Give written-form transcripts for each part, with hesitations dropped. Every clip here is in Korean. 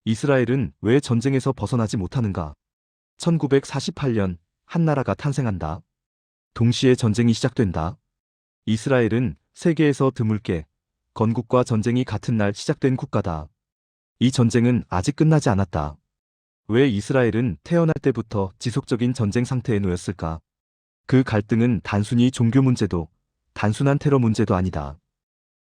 이스라엘은 왜 전쟁에서 벗어나지 못하는가? 1948년 한 나라가 탄생한다. 동시에 전쟁이 시작된다. 이스라엘은 세계에서 드물게 건국과 전쟁이 같은 날 시작된 국가다. 이 전쟁은 아직 끝나지 않았다. 왜 이스라엘은 태어날 때부터 지속적인 전쟁 상태에 놓였을까? 그 갈등은 단순히 종교 문제도, 단순한 테러 문제도 아니다.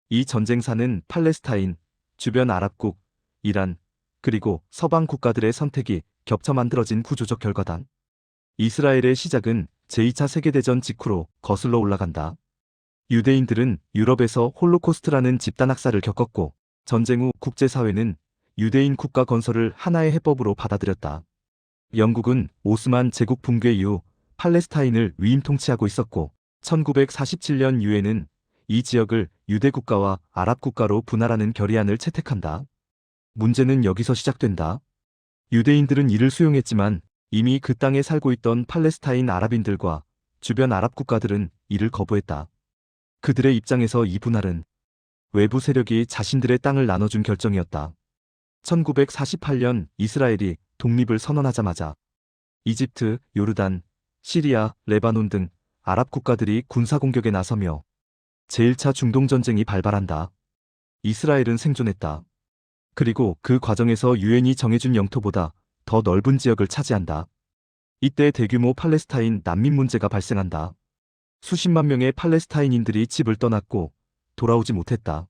이 전쟁사는 팔레스타인, 주변 아랍국, 이란, 그리고 서방 국가들의 선택이 겹쳐 만들어진 구조적 결과다. 이스라엘의 시작은 제2차 세계대전 직후로 거슬러 올라간다. 유대인들은 유럽에서 홀로코스트라는 집단 학살을 겪었고, 전쟁 후 국제사회는 유대인 국가 건설을 하나의 해법으로 받아들였다. 영국은 오스만 제국 붕괴 이후 팔레스타인을 위임 통치하고 있었고, 1947년 유엔은 이 지역을 유대 국가와 아랍 국가로 분할하는 결의안을 채택한다. 문제는 여기서 시작된다. 유대인들은 이를 수용했지만 이미 그 땅에 살고 있던 팔레스타인 아랍인들과 주변 아랍 국가들은 이를 거부했다. 그들의 입장에서 이 분할은 외부 세력이 자신들의 땅을 나눠준 결정이었다. 1948년 이스라엘이 독립을 선언하자마자 이집트, 요르단, 시리아, 레바논 등 아랍 국가들이 군사공격에 나서며 제1차 중동전쟁이 발발한다. 이스라엘은 생존했다. 그리고 그 과정에서 유엔이 정해준 영토보다 더 넓은 지역을 차지한다. 이때 대규모 팔레스타인 난민 문제가 발생한다. 수십만 명의 팔레스타인인들이 집을 떠났고 돌아오지 못했다.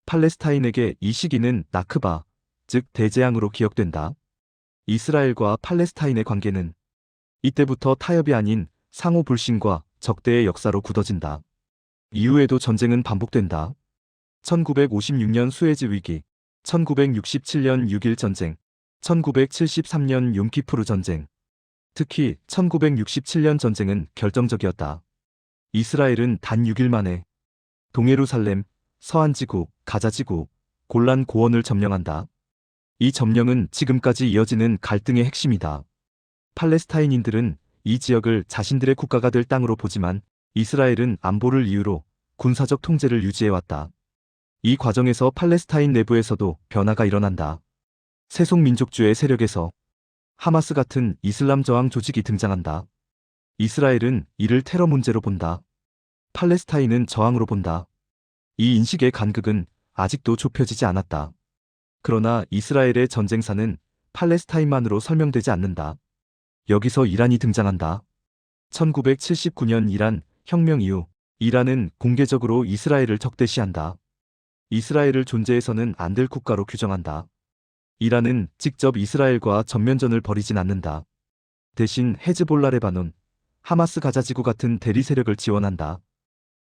팔레스타인에게 이 시기는 나크바, 즉 대재앙으로 기억된다. 이스라엘과 팔레스타인의 관계는 이때부터 타협이 아닌 상호 불신과 적대의 역사로 굳어진다. 이후에도 전쟁은 반복된다. 1956년 수에즈 위기, 1967년 6.1 전쟁, 1973년 욤키푸르 전쟁. 특히 1967년 전쟁은 결정적이었다. 이스라엘은 단 6일 만에 동예루살렘, 서안지구, 가자지구, 골란 고원을 점령한다. 이 점령은 지금까지 이어지는 갈등의 핵심이다. 팔레스타인인들은 이 지역을 자신들의 국가가 될 땅으로 보지만 이스라엘은 안보를 이유로 군사적 통제를 유지해왔다. 이 과정에서 팔레스타인 내부에서도 변화가 일어난다. 세속민족주의 세력에서 하마스 같은 이슬람 저항 조직이 등장한다. 이스라엘은 이를 테러 문제로 본다. 팔레스타인은 저항으로 본다. 이 인식의 간극은 아직도 좁혀지지 않았다. 그러나 이스라엘의 전쟁사는 팔레스타인만으로 설명되지 않는다. 여기서 이란이 등장한다. 1979년 이란 혁명 이후 이란은 공개적으로 이스라엘을 적대시한다. 이스라엘을 존재해서는 안 될 국가로 규정한다. 이란은 직접 이스라엘과 전면전을 벌이진 않는다. 대신 헤즈볼라 레바논, 하마스 가자지구 같은 대리 세력을 지원한다.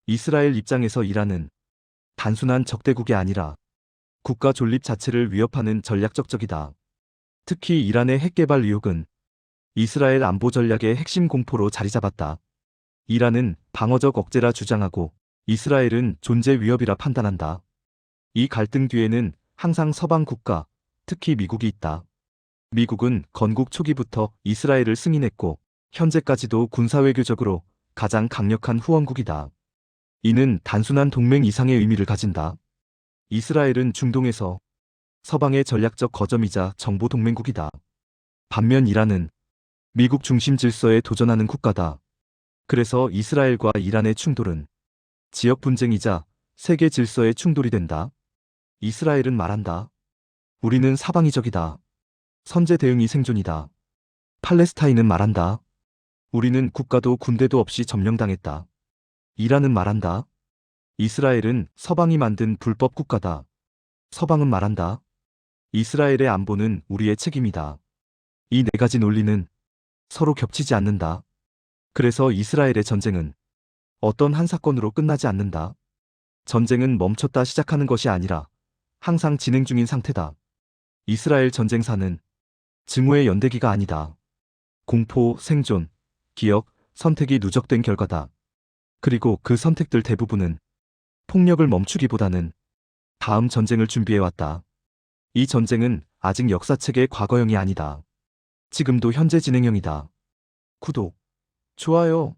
이스라엘 입장에서 이란은 단순한 적대국이 아니라 국가 존립 자체를 위협하는 전략적 적이다. 특히 이란의 핵개발 의혹은 이스라엘 안보 전략의 핵심 공포로 자리잡았다. 이란은 방어적 억제라 주장하고 이스라엘은 존재 위협이라 판단한다. 이 갈등 뒤에는 항상 서방 국가, 특히 미국이 있다. 미국은 건국 초기부터 이스라엘을 승인했고 현재까지도 군사외교적으로 가장 강력한 후원국이다. 이는 단순한 동맹 이상의 의미를 가진다. 이스라엘은 중동에서 서방의 전략적 거점이자 정보 동맹국이다. 반면 이란은 미국 중심 질서에 도전하는 국가다. 그래서 이스라엘과 이란의 충돌은 지역 분쟁이자 세계 질서의 충돌이 된다. 이스라엘은 말한다. 우리는 사방이적이다. 선제 대응이 생존이다. 팔레스타인은 말한다. 우리는 국가도 군대도 없이 점령당했다. 이란은 말한다. 이스라엘은 서방이 만든 불법 국가다. 서방은 말한다. 이스라엘의 안보는 우리의 책임이다. 이 네 가지 논리는 서로 겹치지 않는다. 그래서 이스라엘의 전쟁은 어떤 한 사건으로 끝나지 않는다. 전쟁은 멈췄다 시작하는 것이 아니라 항상 진행 중인 상태다. 이스라엘 전쟁사는 증오의 연대기가 아니다. 공포, 생존, 기억, 선택이 누적된 결과다. 그리고 그 선택들 대부분은 폭력을 멈추기보다는 다음 전쟁을 준비해왔다. 이 전쟁은 아직 역사책의 과거형이 아니다. 지금도 현재 진행형이다. 구독, 좋아요.